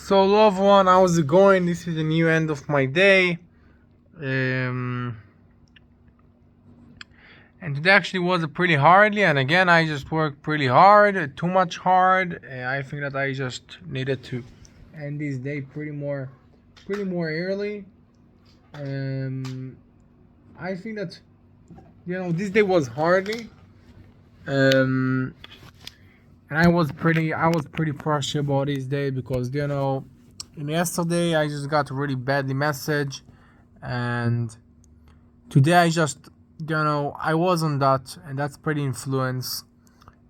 So, loved one, how's it going? This is the new end of my day. Um, and today actually was a pretty hardly, and again, I just worked pretty hard, too much hard. I think that I just needed to end this day pretty more early. Um, I think that this day was hardly. Um, and I was pretty frustrated about this day because yesterday I just got a really badly message, and today I just I was on that, and that's pretty influence.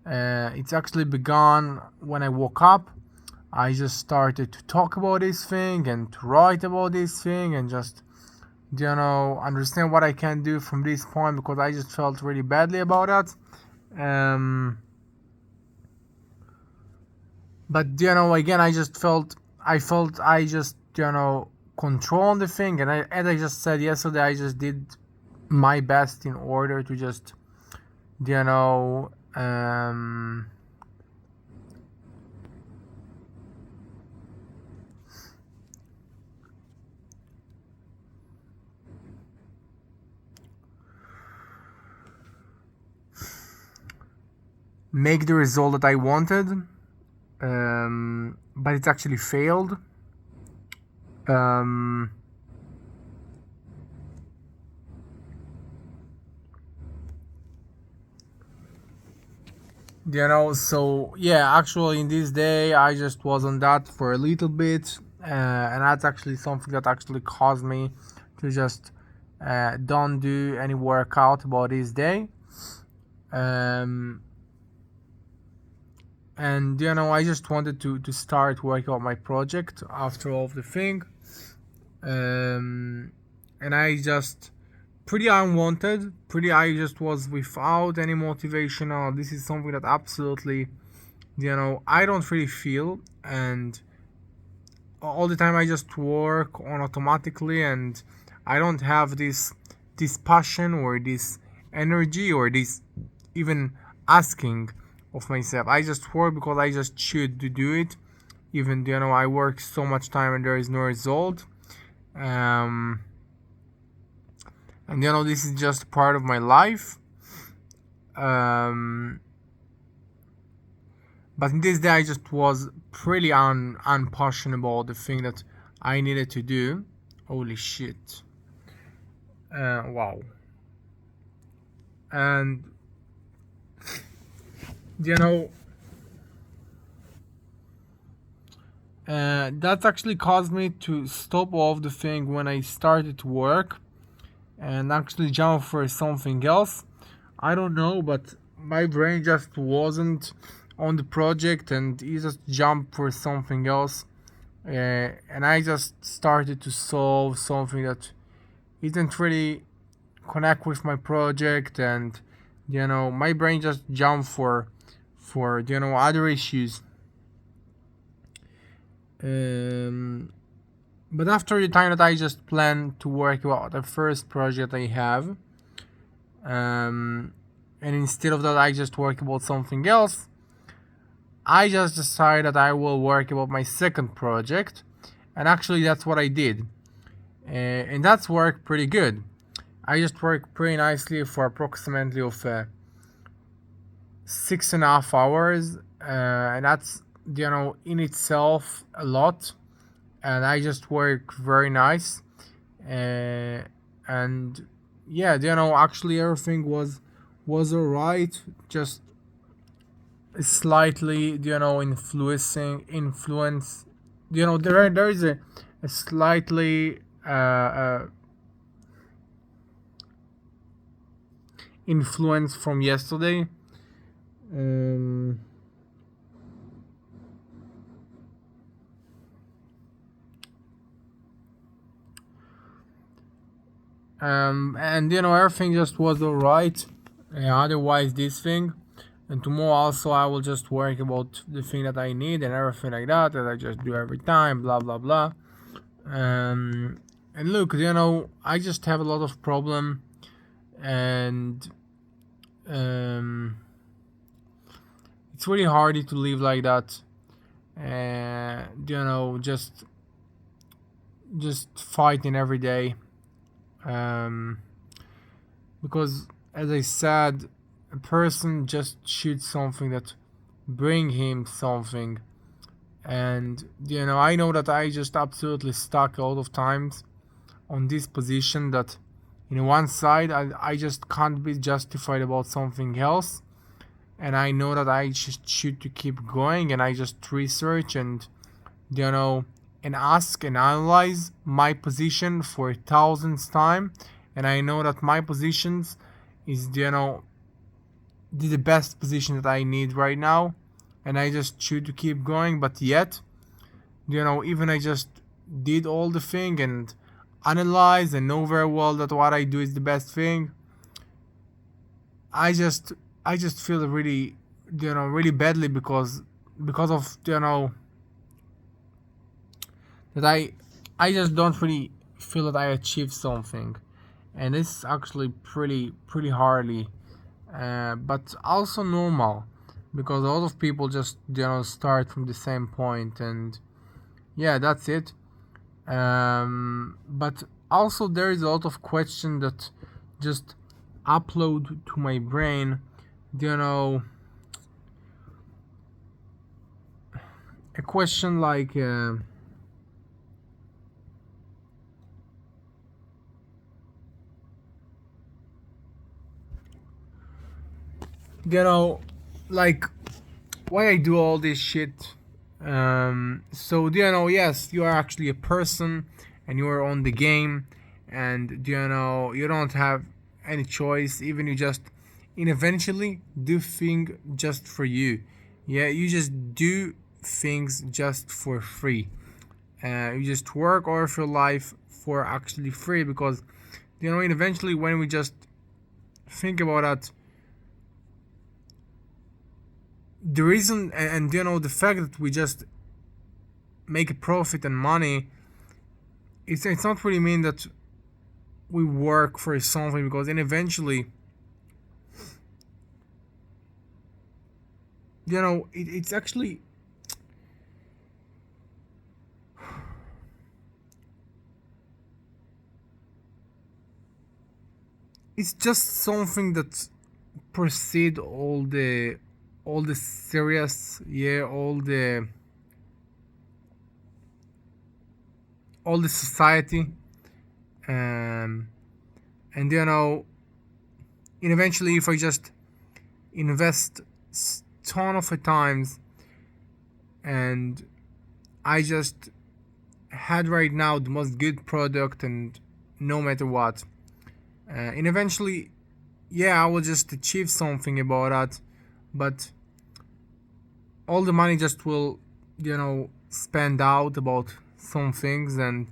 It's actually begun when I woke up. I just started to talk about this thing and to write about this thing and just understand what I can do from this point because I just felt really badly about it. But again, I just control the thing, and as I just said yesterday, I just did my best in order to just you know um make the result that I wanted, but it actually failed. um so yeah, actually in this day I just was on that for a little bit, and that's actually something that actually caused me to just don't do any workout about this day. um and I just wanted to start working on my project after all of the thing. And I just pretty unwanted, pretty I just was without any motivational. This is something that absolutely I don't really feel, and all the time I just work on automatically, and I don't have this passion or this energy or this even asking of myself. I just work because I just should to do it, even I work so much time and there is no result. um and this is just part of my life. um but in this day I just was pretty unpassionate about the thing that I needed to do. Holy shit. Wow. And you know that actually caused me to stop off the thing when I started to work and actually jump for something else. I don't know, but my brain just wasn't on the project and it just jumped for something else. And I just started to solve something that isn't really connect with my project, and my brain just jumped for other issues. um but after the time that I just planned to work about the first project I have, and instead of that I just work about something else, I just decided that I will work about my second project, and actually that's what I did. And that's worked pretty good. I just worked pretty nicely for approximately of 6.5 hours, and that's in itself a lot. And I just work very nice, and yeah, actually everything was alright. Just slightly, influence. There is a slightly influence from yesterday. um and everything just was alright. Otherwise this thing, and tomorrow also I will just work about the thing that I need and everything like that I just do every time, blah blah blah. And look, I just have a lot of problem, and um it's really hard to live like that. just fighting every day. um, because as I said, a person just shoots something that bring him something. And I know that I just absolutely stuck a lot of times on this position, that in one side I just can't be justified about something else, and I know that I just should to keep going, and I just research and you know and ask and analyze my position for a thousandth time, and I know that my positions is the best position that I need right now, and I just choose to keep going. But yet, even I just did all the thing and analyze and know very well that what I do is the best thing. I just I just feel really really badly, because of that I just don't really feel that I achieved something, and it's actually pretty hardly, but also normal, because a lot of people just start from the same point, and yeah, that's it. But also there is a lot of question that just upload to my brain, you know a question like, you know like, why I do all this shit. So yes, you are actually a person, and you are on the game, and you don't have any choice. Even you just, and eventually do thing just for you. Yeah, you just do things just for free. You just work all of your life for actually free, because and eventually when we just think about that, the reason, and the fact that we just make a profit and money, it's not really mean that we work for something, because then eventually it's actually, it's just something that precede all the serious, yeah, all the society. um and and eventually if I just invest ton of times, and I just had right now the most good product, and no matter what, and eventually, yeah, I will just achieve something about that, but all the money just will spend out about some things, and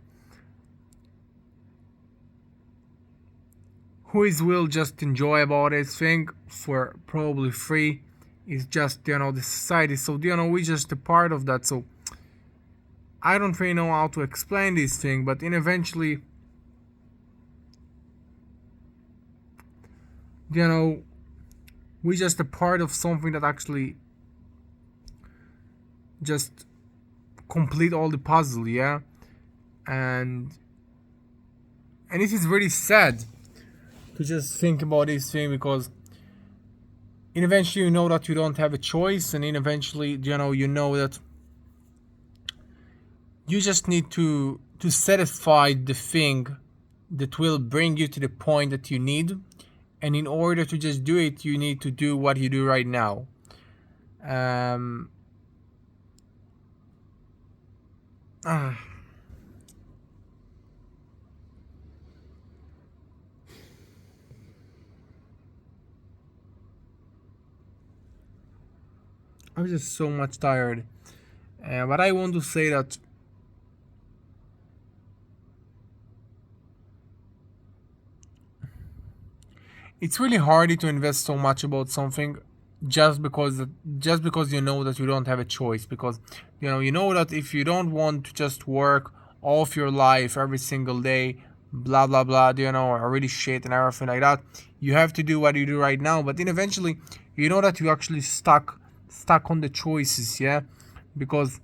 who is will just enjoy about this thing for probably free is just the society. So we just a part of that. So I don't really know how to explain this thing, but in eventually, you know we just a part of something that actually just complete all the puzzle, yeah. And and it is really sad to just think about this thing, because eventually you know that you don't have a choice, and then eventually you know that you just need to satisfy the thing that will bring you to the point that you need, and in order to just do it, you need to do what you do right now. um ah, I'm just so much tired, but I want to say that it's really hard to invest so much about something, just because you know that you don't have a choice, because you know that if you don't want to just work all of your life every single day, blah blah blah, or really shit and everything like that, you have to do what you do right now. But then eventually you know that you actually stuck on the choices, yeah, because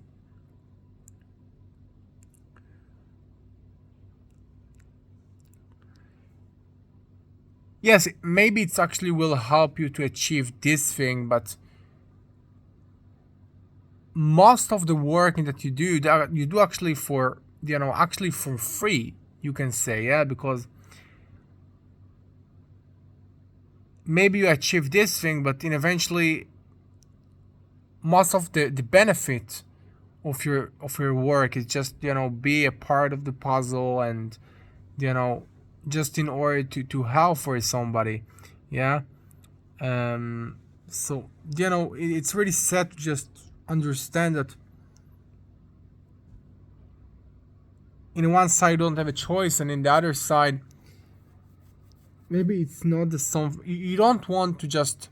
yes, maybe it's actually will help you to achieve this thing, but most of the work that you do, that you do actually for, actually for free, you can say, yeah, because maybe you achieve this thing, but then eventually most of the benefit of your work is just, be a part of the puzzle, and you know just in order to help for somebody, yeah. So it's really sad to just understand that in one side you don't have a choice, and in the other side maybe it's not the same. You don't want to just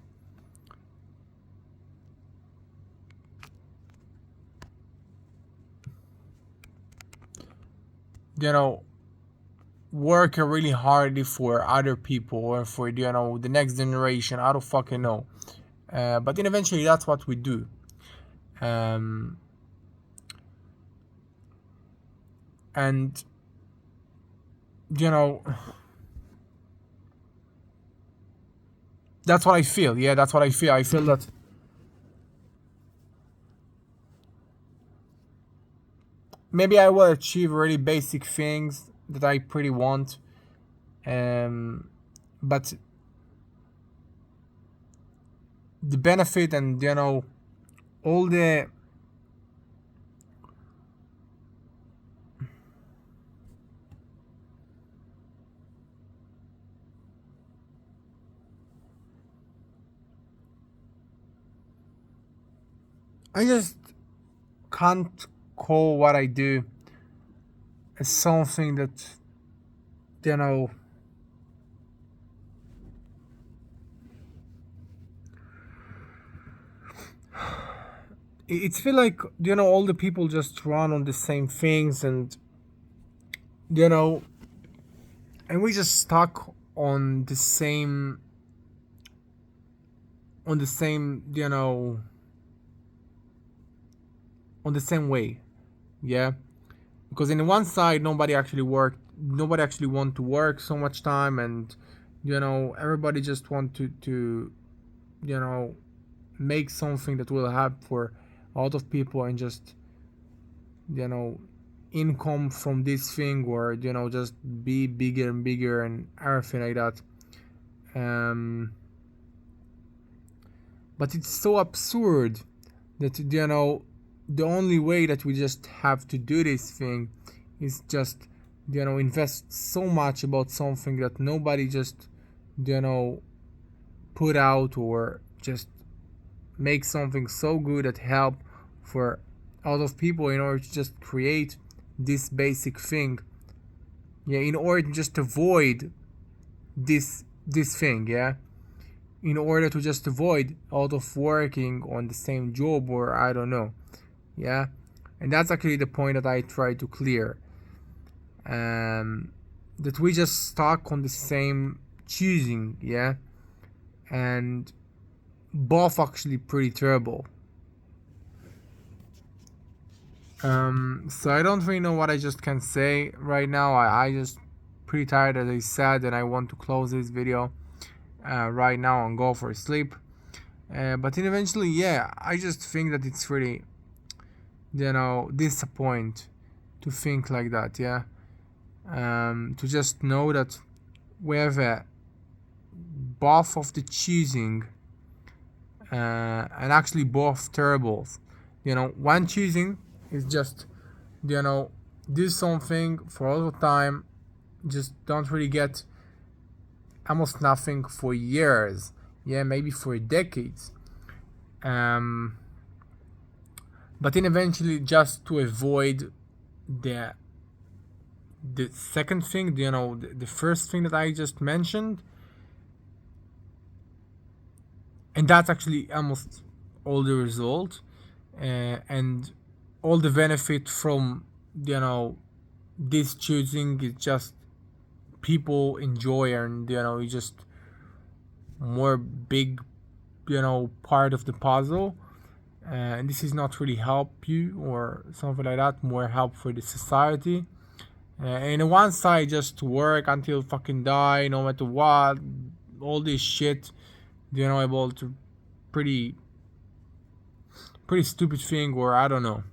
you know work really hard for other people or for the next generation. I don't fucking know. But then eventually that's what we do. um and you know that's what I feel. Yeah, that's what I feel. I feel that maybe I will achieve really basic things that I pretty want. But the benefit and all the I just can't call what I do as something that you know it's feel like all the people just run on the same things, and you know and we just stuck on the same on the same way, yeah. Because in one side nobody actually want to work so much time, and everybody just want to you know make something that will help for a lot of people, and just you know income from this thing, or just be bigger and bigger and everything like that. um but it's so absurd that the only way that we just have to do this thing is just invest so much about something that nobody just you know put out, or just make something so good that help for a lot of people in order to just create this basic thing, yeah, in order to just avoid this thing, yeah, in order to just avoid out of working on the same job, or I don't know, yeah. And that's actually the point that I try to clear, that we just stuck on the same choosing, yeah, and both actually pretty terrible. So I don't really know what I just can say right now. I just pretty tired, as I said, and I want to close this video right now and go for sleep. But then eventually, yeah, I just think that it's really disappoint to think like that, yeah. To just know that we have both of the choosing, and actually both terribles. One choosing is just you know do something for all the time, just don't really get almost nothing for years, yeah, maybe for decades. um but then eventually, just to avoid the the second thing, the first thing that I just mentioned, and that's actually almost all the result, and all the benefit from this choosing is just people enjoy, and you just more big part of the puzzle, and this is not really help you or something like that, more help for the society. And on one side, just to work until fucking die, no matter what, all this shit, about to pretty pretty stupid thing, or I don't know.